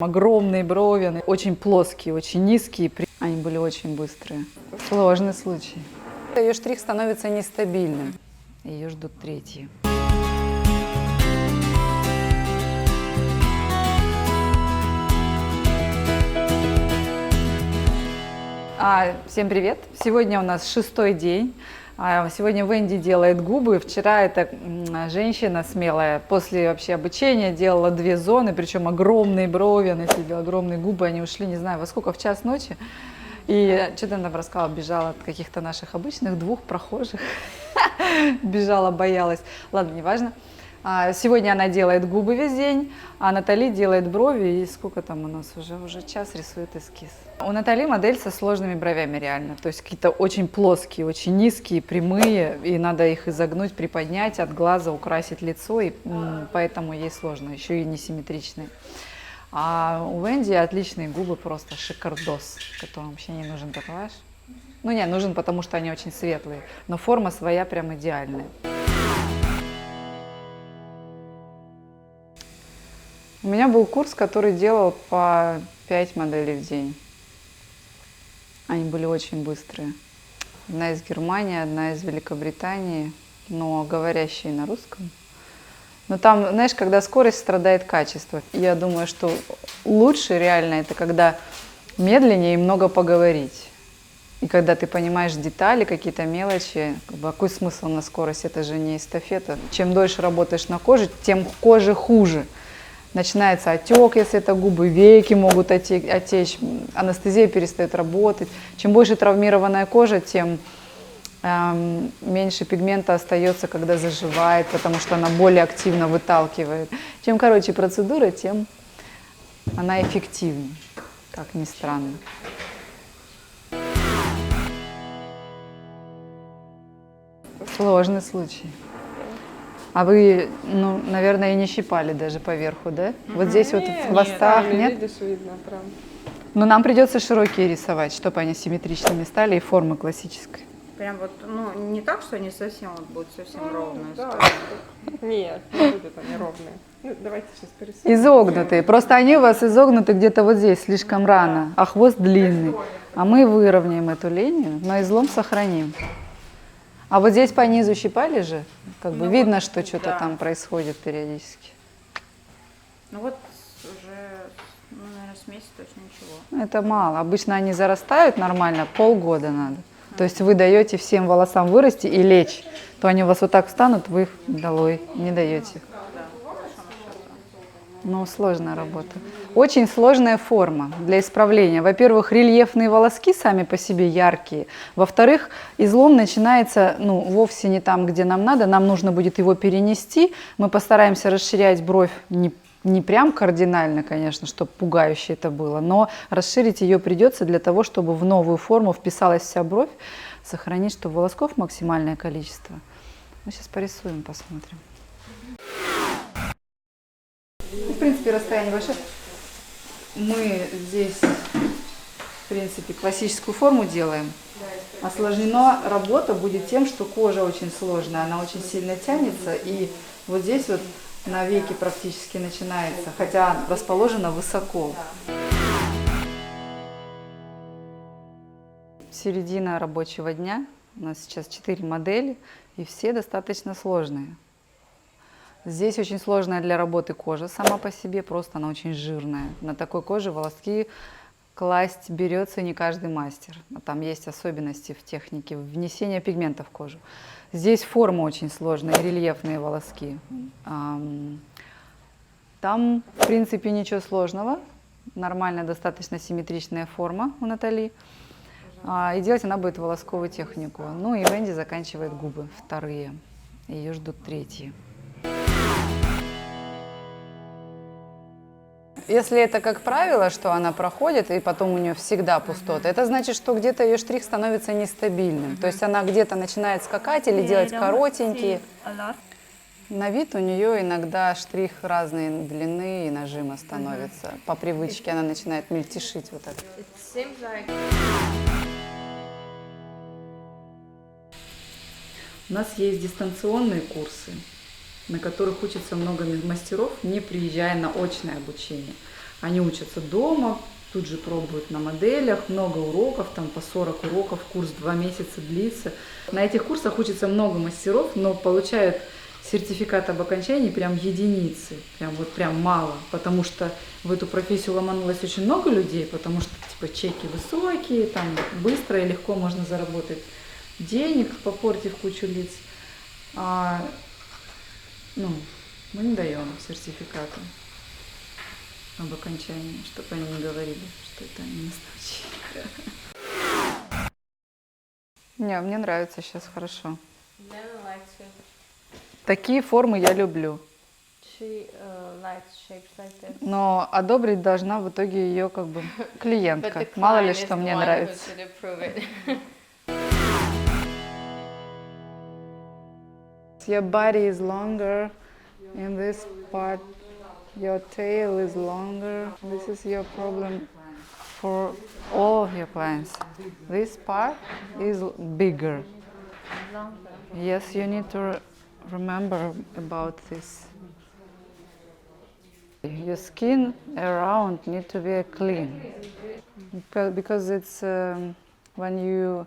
Огромные брови, они очень плоские, очень низкие. Они были очень быстрые. Сложный случай. Ее штрих становится нестабильным. Ее ждут третьи. Всем привет! Сегодня у нас 6-й день. Сегодня Венди делает губы. Вчера эта женщина смелая после вообще обучения делала 2 зоны, причем огромные брови, она себе огромные губы, они ушли, не знаю, во сколько, в час ночи. И что-то она рассказала, бежала от каких-то наших обычных 2 прохожих. Бежала, боялась. Ладно, неважно. Сегодня она делает губы весь день, а Натали делает брови. И сколько там у нас уже час рисует эскиз. У Натали модель со сложными бровями реально. То есть какие-то очень плоские, очень низкие, прямые. И надо их изогнуть, приподнять, от глаза украсить лицо. И поэтому ей сложно, еще и несимметричные. А у Венди отличные губы, просто шикардос, которым вообще не нужен татуаж. Ну не, нужен, потому что они очень светлые. Но форма своя прям идеальная. У меня был курс, который делал по 5 моделей в день. Они были очень быстрые. Одна из Германии, одна из Великобритании, но говорящие на русском. Но там, знаешь, когда скорость страдает качество. Я думаю, что лучше реально это когда медленнее и много поговорить. И когда ты понимаешь детали, какие-то мелочи, какой смысл на скорость, это же не эстафета. Чем дольше работаешь на коже, тем коже хуже. Начинается отек, если это губы, веки могут отечь, анестезия перестает работать. Чем больше травмированная кожа, тем меньше пигмента остается, когда заживает, потому что она более активно выталкивает. Чем короче процедура, тем она эффективнее, как ни странно. Сложный случай. А вы, ну, наверное, и не щипали даже поверху, да? Вот здесь вот в хвостах, нет? Видишь, видно прям. Но нам придется широкие рисовать, чтобы они симметричными стали и формы классической. Прям вот, ну, не так, что они совсем вот будут совсем ровные. Да. Нет, не будут они ровные. Ну, давайте сейчас порисуем. Изогнутые. Просто они у вас изогнуты где-то вот здесь, слишком рано, а хвост длинный. А мы выровняем эту линию, но излом сохраним. А вот здесь по низу щипали же? Как бы видно, что что-то там происходит периодически. Ну вот уже, ну, наверное, с месяца точно ничего. Это мало. Обычно они зарастают нормально, полгода надо. То есть вы даете всем волосам вырасти и лечь. То они у вас вот так встанут, вы их долой не даете. Ну, сложная работа. Очень сложная форма для исправления. Во-первых, рельефные волоски сами по себе яркие. Во-вторых, излом начинается, ну, вовсе не там, где нам надо. Нам нужно будет его перенести. Мы постараемся расширять бровь не прям кардинально, конечно, чтобы пугающе это было, но расширить ее придется для того, чтобы в новую форму вписалась вся бровь, сохранить, чтобы волосков максимальное количество. Мы сейчас порисуем, посмотрим. В принципе, расстояние большое. Мы здесь, в принципе, классическую форму делаем. Осложнена работа будет тем, что кожа очень сложная, она очень сильно тянется, и вот здесь вот на веке практически начинается, хотя расположена высоко. Середина рабочего дня. У нас сейчас 4 модели, и все достаточно сложные. Здесь очень сложная для работы кожа сама по себе, просто она очень жирная. На такой коже волоски класть берется не каждый мастер. Там есть особенности в технике внесения пигмента в кожу. Здесь форма очень сложная, рельефные волоски. Там, в принципе, ничего сложного. Нормальная, достаточно симметричная форма у Натали. И делать она будет волосковую технику. Ну и Венди заканчивает губы, 2-е. Ее ждут 3-е. Если это как правило, что она проходит, и потом у нее всегда пустота, это значит, что где-то ее штрих становится нестабильным. То есть она где-то начинает скакать или делать коротенькие. На вид у нее иногда штрих разной длины и нажима становится. По привычке она начинает мельтешить вот так. У нас есть дистанционные курсы, на которых учатся много мастеров, не приезжая на очное обучение. Они учатся дома, тут же пробуют на моделях, много уроков, там по 40 уроков, курс 2 месяца длится. На этих курсах учатся много мастеров, но получают сертификат об окончании прям единицы, прям вот прям мало, потому что в эту профессию ломанулось очень много людей, потому что типа чеки высокие, там быстро и легко можно заработать денег, попортив кучу лиц. Ну, мы не даем сертификаты об окончании, чтобы они не говорили, что это они наставники. Не, мне нравится сейчас хорошо. Lena likes it. Такие формы я люблю. She likes shapes like this. Но одобрить должна в итоге ее как бы But клиентка. the Мало ли client is что the мне one who нравится. should approve it. Your body is longer in this part. Your tail is longer. This is your problem for all of your clients. This part is bigger. Yes, you need to remember about this. Your skin around need to be clean because it's when you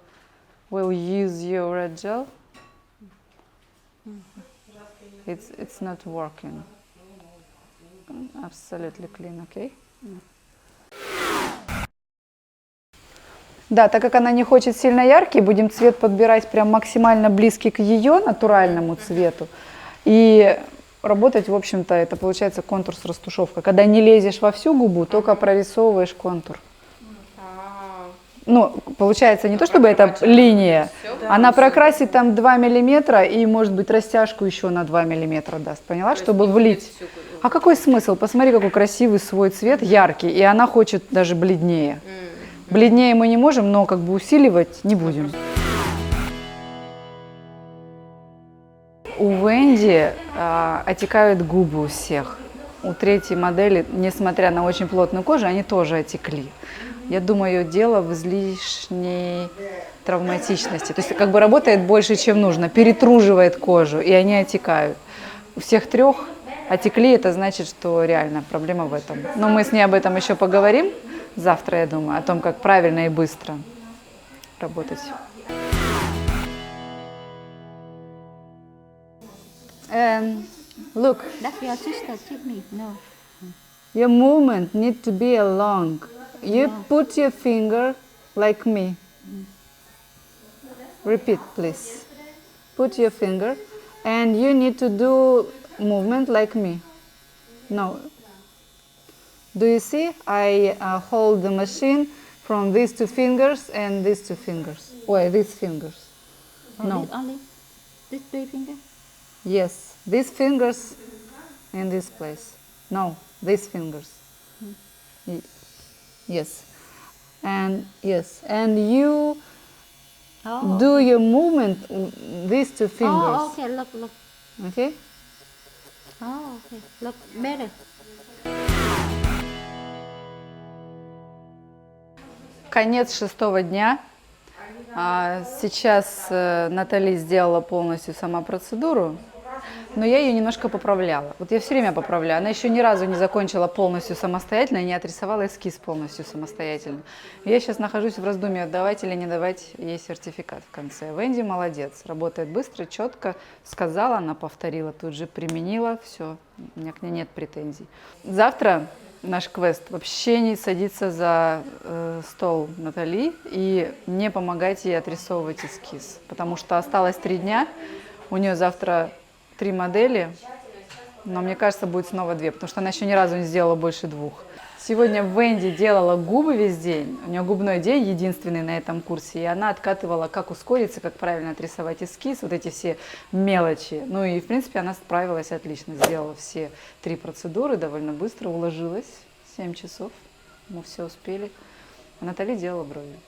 will use your red gel, it's not working. Absolutely clean, okay? Да, так как она не хочет сильно яркий, будем цвет подбирать прям максимально близкий к ее натуральному цвету. И работать, в общем-то, это получается контур с растушевкой. Когда не лезешь во всю губу, только прорисовываешь контур. Ну, получается не то, чтобы это линия, она прокрасит там 2 миллиметра и, может быть, растяжку еще на 2 миллиметра даст, поняла, чтобы влить. А какой смысл? Посмотри, какой красивый свой цвет, яркий, и она хочет даже бледнее. Бледнее мы не можем, но как бы усиливать не будем. У Венди отекают губы у всех. У третьей модели, несмотря на очень плотную кожу, они тоже отекли. Я думаю, дело в излишней травматичности. То есть как бы работает больше, чем нужно, перетруживает кожу, и они отекают. У всех трех отекли, это значит, что реально проблема в этом. Но мы с ней об этом еще поговорим завтра, я думаю, о том, как правильно и быстро работать. Look, That's your sister, Tiffany. No. your movement need to be long. You put your finger like me. Repeat, please. Put your finger, and you need to do movement like me. No. Do you see? I hold the machine from these two fingers and these two fingers. Wait, these fingers. No. Only this three finger? Yes, these fingers in this place. No, these fingers. Yes. And you Oh. do your movement these two fingers. Oh, okay. Look. Okay? Oh, okay. Look better. Конец 6-го дня. Сейчас Натали сделала полностью сама процедуру, но я ее немножко поправляла. Вот я все время поправляю. Она еще ни разу не закончила полностью самостоятельно и не отрисовала эскиз полностью самостоятельно. Я сейчас нахожусь в раздумье, давать или не давать ей сертификат в конце. Венди молодец, работает быстро, четко. Сказала, она повторила, тут же применила, все, у меня к ней нет претензий. Завтра наш квест вообще не садиться за стол Натали и не помогать ей отрисовывать эскиз, потому что осталось 3 дня, у нее завтра 3 модели, но мне кажется, будет снова 2, потому что она еще ни разу не сделала больше 2. Сегодня Венди делала губы весь день, у нее губной день единственный на этом курсе, и она откатывала, как ускориться, как правильно отрисовать эскиз, вот эти все мелочи. Ну и, в принципе, она справилась отлично, сделала все 3 процедуры довольно быстро, уложилась, 7 часов, мы все успели. А Натали делала брови.